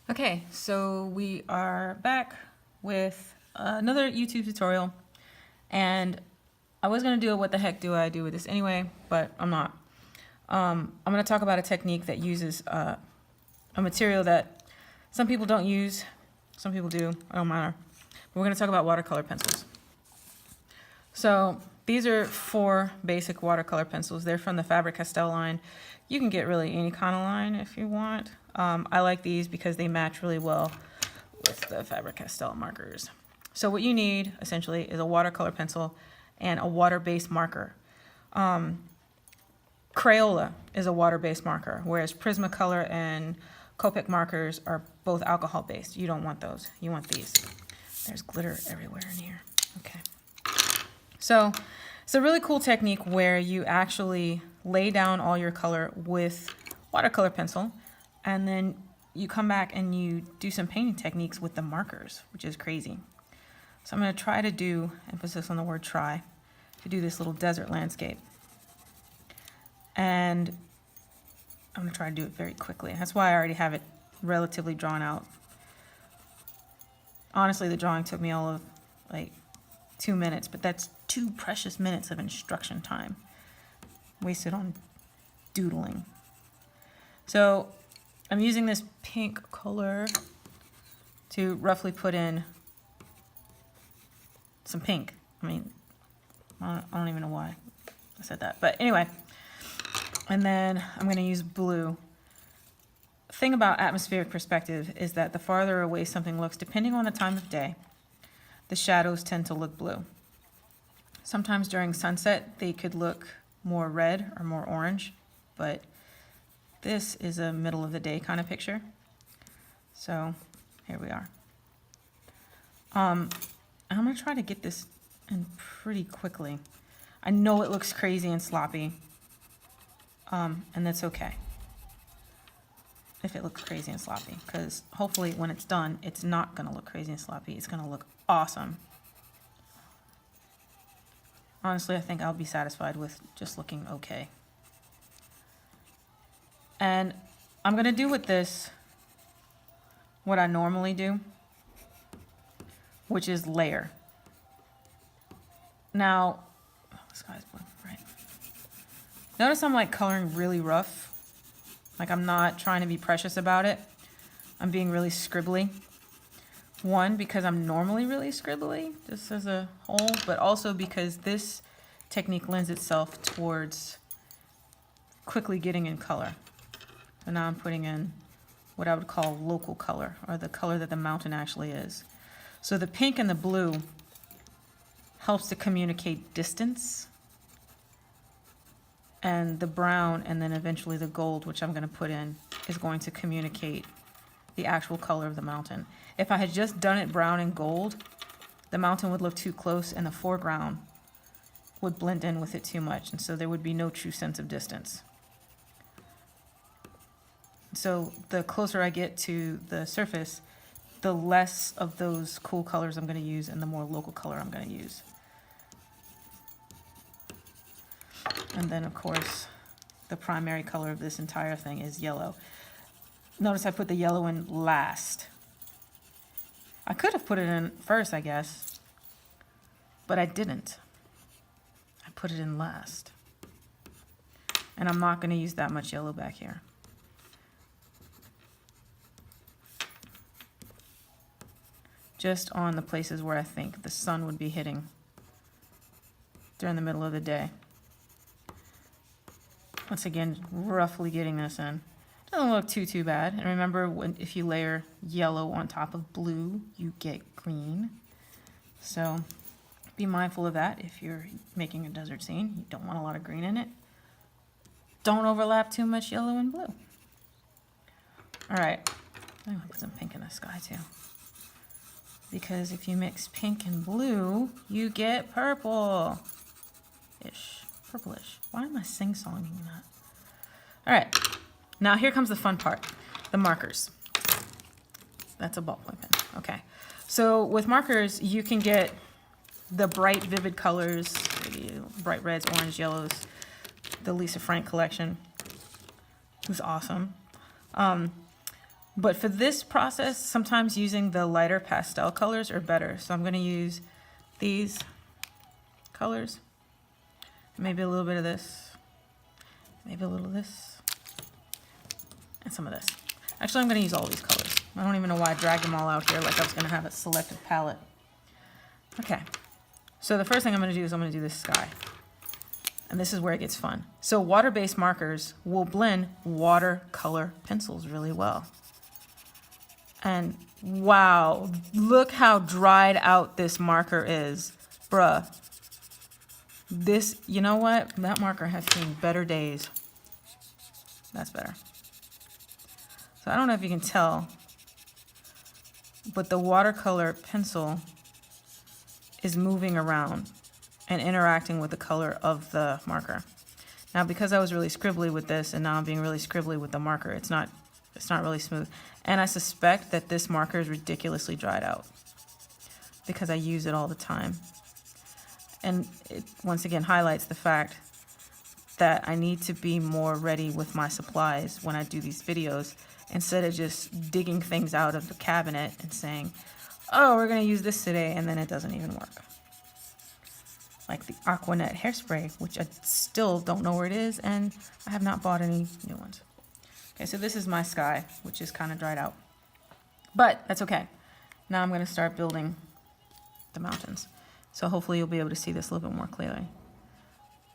Okay, so we are back with another YouTube tutorial, and I was gonna do a what the heck do I do with this anyway, but I'm not. I'm gonna talk about a technique that uses a material that some people don't use, some people do, it don't matter. But we're gonna talk about watercolor pencils. So these are 4 basic watercolor pencils. They're from the Faber-Castell line. You can get really any kind of line if you want. I like these because they match really well with the Faber-Castell markers. So what you need essentially is a watercolor pencil and a water-based marker. Crayola is a water-based marker, whereas Prismacolor and Copic markers are both alcohol-based. You don't want those. You want these. There's glitter everywhere in here. Okay. So it's a really cool technique where you actually lay down all your color with watercolor pencil, and then you come back and you do some painting techniques with the markers, which is crazy. So I'm going to try to do, emphasis on the word try, to do this little desert landscape. And I'm going to try to do it very quickly. That's why I already have it relatively drawn out. Honestly, the drawing took me all of like 2 minutes, but that's 2 precious minutes of instruction time wasted on doodling. So I'm using this pink color to roughly put in some pink. I mean, I don't even know why I said that, but anyway. And then I'm going to use blue. The thing about atmospheric perspective is that the farther away something looks, depending on the time of day, the shadows tend to look blue. Sometimes during sunset, they could look more red or more orange, but this is a middle of the day kind of picture. So here we are. I'm going to try to get this in pretty quickly. I know it looks crazy and sloppy, and that's okay if it looks crazy and sloppy, because hopefully when it's done, it's not going to look crazy and sloppy. It's going to look awesome. Honestly, I think I'll be satisfied with just looking okay. And I'm going to do with this what I normally do, which is layer. Now, oh, this guy's blue, right? Notice I'm like coloring really rough. Like I'm not trying to be precious about it. I'm being really scribbly. One, because I'm normally really scribbly, just as a whole, but also because this technique lends itself towards quickly getting in color. So now I'm putting in what I would call local color, or the color that the mountain actually is. So the pink and the blue helps to communicate distance, and the brown and then eventually the gold, which I'm going to put in, is going to communicate the actual color of the mountain. If I had just done it brown and gold, the mountain would look too close and the foreground would blend in with it too much, and so there would be no true sense of distance. So the closer I get to the surface, the less of those cool colors I'm going to use and the more local color I'm going to use. And then, of course, the primary color of this entire thing is yellow. Notice I put the yellow in last. I could have put it in first, I guess, but I didn't. I put it in last. And I'm not going to use that much yellow back here. Just on the places where I think the sun would be hitting during the middle of the day. Once again, roughly getting this in. Doesn't look too bad. And remember, if you layer yellow on top of blue, you get green. So be mindful of that if you're making a desert scene. You don't want a lot of green in it. Don't overlap too much yellow and blue. All right, I'm gonna put some pink in the sky too. Because if you mix pink and blue, you get purple-ish, purplish. Why am I sing-songing that? All right, now here comes the fun part, the markers. That's a ballpoint pen, okay. So with markers, you can get the bright, vivid colors, bright reds, orange, yellows, the Lisa Frank collection, who's awesome. But for this process, sometimes using the lighter pastel colors are better. So I'm going to use these colors, maybe a little bit of this, maybe a little of this, and some of this. Actually, I'm going to use all these colors. I don't even know why I dragged them all out here like I was going to have a selective palette. Okay, so the first thing I'm going to do is I'm going to do this sky. And this is where it gets fun. So water-based markers will blend watercolor pencils really well. And wow, look how dried out this marker is. Bruh. This, you know what? That marker has seen better days. That's better. So I don't know if you can tell, but the watercolor pencil is moving around and interacting with the color of the marker. Now, because I was really scribbly with this, and now I'm being really scribbly with the marker, it's not really smooth. And I suspect that this marker is ridiculously dried out because I use it all the time. And it once again highlights the fact that I need to be more ready with my supplies when I do these videos, instead of just digging things out of the cabinet and saying, oh, we're gonna use this today, and then it doesn't even work. Like the Aquanet hairspray, which I still don't know where it is, and I have not bought any new ones. Okay, so this is my sky, which is kind of dried out. But that's okay. Now I'm going to start building the mountains. So hopefully you'll be able to see this a little bit more clearly.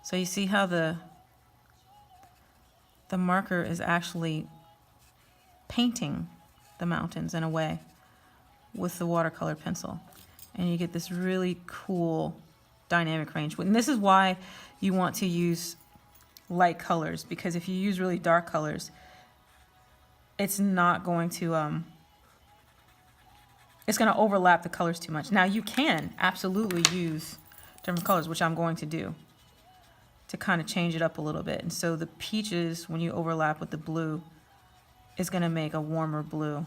So you see how the marker is actually painting the mountains in a way with the watercolor pencil. And you get this really cool dynamic range. And this is why you want to use light colors, because if you use really dark colors, it's not going to it's going to overlap the colors too much. Now you can absolutely use different colors, which I'm going to do, to kind of change it up a little bit. And so the peaches, when you overlap with the blue, is going to make a warmer blue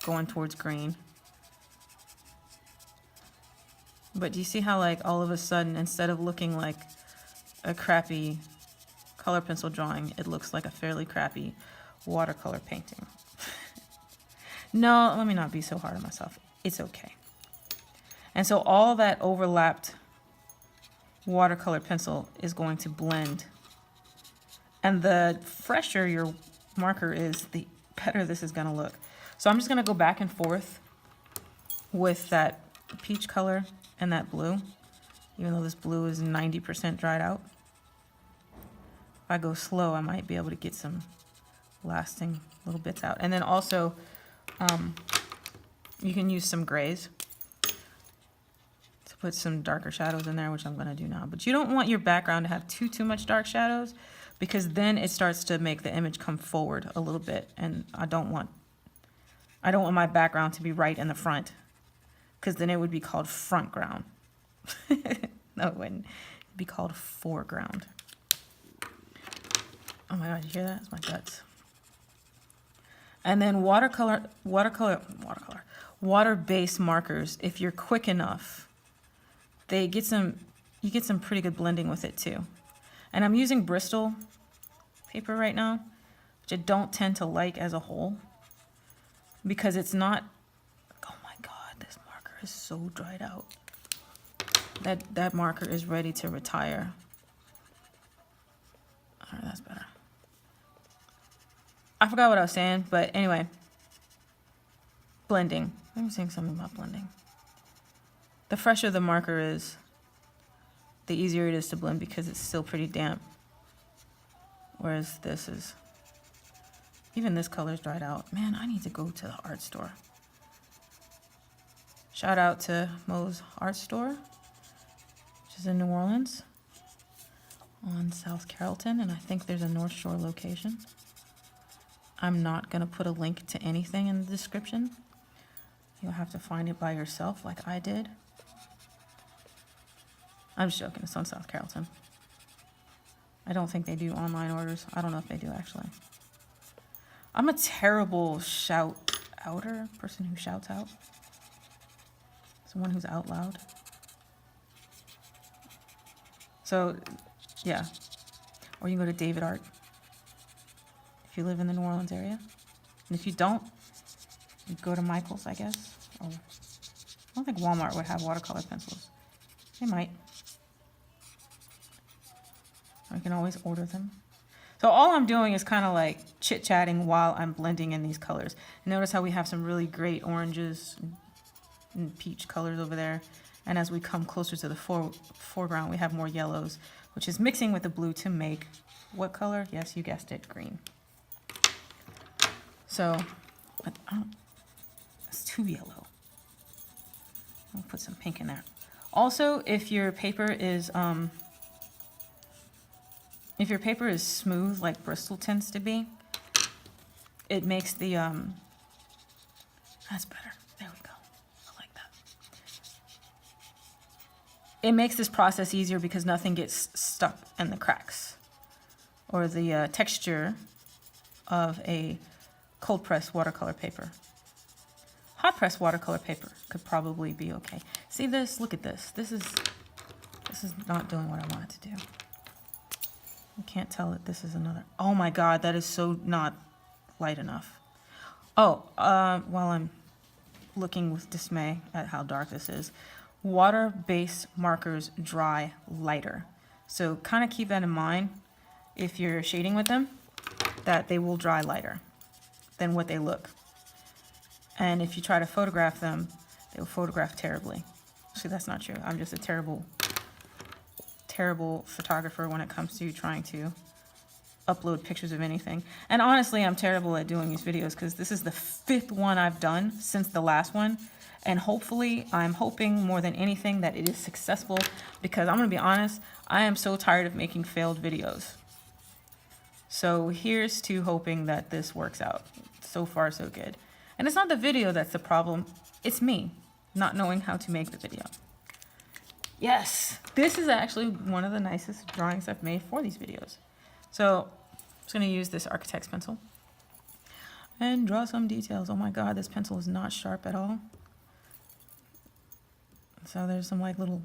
going towards green. But do you see how, like, all of a sudden, instead of looking like a crappy color pencil drawing, it looks like a fairly crappy watercolor painting? No, let me not be so hard on myself. It's okay. And so all that overlapped watercolor pencil is going to blend. And the fresher your marker is, the better this is going to look. So I'm just going to go back and forth with that peach color and that blue, even though this blue is 90% dried out. If I go slow, I might be able to get some lasting little bits out. And then also, you can use some grays to put some darker shadows in there, which I'm going to do now. But you don't want your background to have too much dark shadows, because then it starts to make the image come forward a little bit, and I don't want my background to be right in the front, because then it would be called front ground. No, it wouldn't. It'd be called foreground. Oh my God, you hear that? It's my guts. And then water-based markers, if you're quick enough, you get some pretty good blending with it too. And I'm using Bristol paper right now, which I don't tend to like as a whole, because it's not, oh my God, this marker is so dried out. That marker is ready to retire. All right, that's better. I forgot what I was saying, but anyway, blending. I'm saying something about blending. The fresher the marker is, the easier it is to blend, because it's still pretty damp. Whereas this is, even this color's dried out. Man, I need to go to the art store. Shout out to Mo's Art Store, which is in New Orleans on South Carrollton, and I think there's a North Shore location. I'm not going to put a link to anything in the description. You'll have to find it by yourself like I did. I'm just joking. It's on South Carrollton. I don't think they do online orders. I don't know if they do, actually. I'm a terrible shout-outer, person who shouts out. Someone who's out loud. So, yeah. Or you can go to David Art if you live in the New Orleans area. And if you don't, You go to Michael's, I guess. Or, I don't think Walmart would have watercolor pencils. They might. Or you can always order them. So all I'm doing is kind of like chit-chatting while I'm blending in these colors. Notice how we have some really great oranges and peach colors over there. And as we come closer to the foreground, we have more yellows, which is mixing with the blue to make what color? Yes, you guessed it, green. So, but it's too yellow. I'll put some pink in there. Also, if your paper is smooth, like Bristol tends to be, it makes the, that's better. There we go. I like that. It makes this process easier because nothing gets stuck in the cracks or the texture of a cold press watercolor paper. Hot press watercolor paper could probably be okay. See this? Look at this. This is not doing what I want it to do. You can't tell that this is another. Oh my God, that is so not light enough. Oh, while I'm looking with dismay at how dark this is, water-based markers dry lighter. So kind of keep that in mind if you're shading with them, that they will dry lighter than what they look. And if you try to photograph them, they will photograph terribly. See, that's not true. I'm just a terrible photographer when it comes to trying to upload pictures of anything. And honestly, I'm terrible at doing these videos because this is the 5th one I've done since the last one. And hopefully, I'm hoping more than anything that it is successful because I'm going to be honest, I am so tired of making failed videos. So here's to hoping that this works out. So far, so good. And it's not the video that's the problem. It's me not knowing how to make the video. Yes, this is actually one of the nicest drawings I've made for these videos. So I'm just going to use this architect's pencil and draw some details. Oh my God, this pencil is not sharp at all. So there's some like little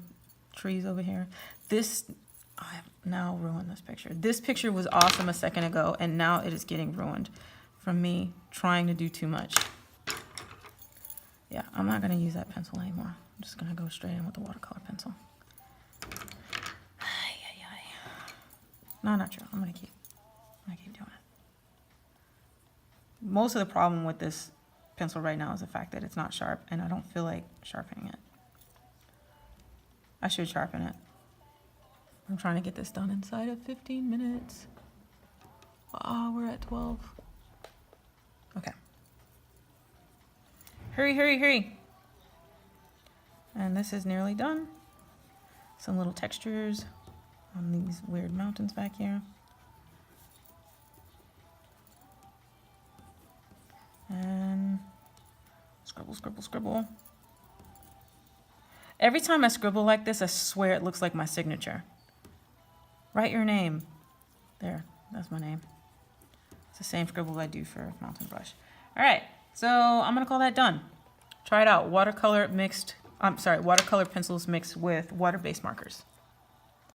trees over here. I have now ruined this picture. This picture was awesome a second ago, and now it is getting ruined from me trying to do too much. Yeah, I'm not going to use that pencil anymore. I'm just going to go straight in with the watercolor pencil. No, not true. I'm going to keep doing it. Most of the problem with this pencil right now is the fact that it's not sharp, and I don't feel like sharpening it. I should sharpen it. I'm trying to get this done inside of 15 minutes. We're at 12. Okay. Hurry, hurry, hurry. And this is nearly done. Some little textures on these weird mountains back here. And scribble, scribble, scribble. Every time I scribble like this, I swear it looks like my signature. Write your name. There, that's my name. It's the same scribble I do for mountain brush. All right, so I'm gonna call that done. Try it out, watercolor pencils mixed with water-based markers.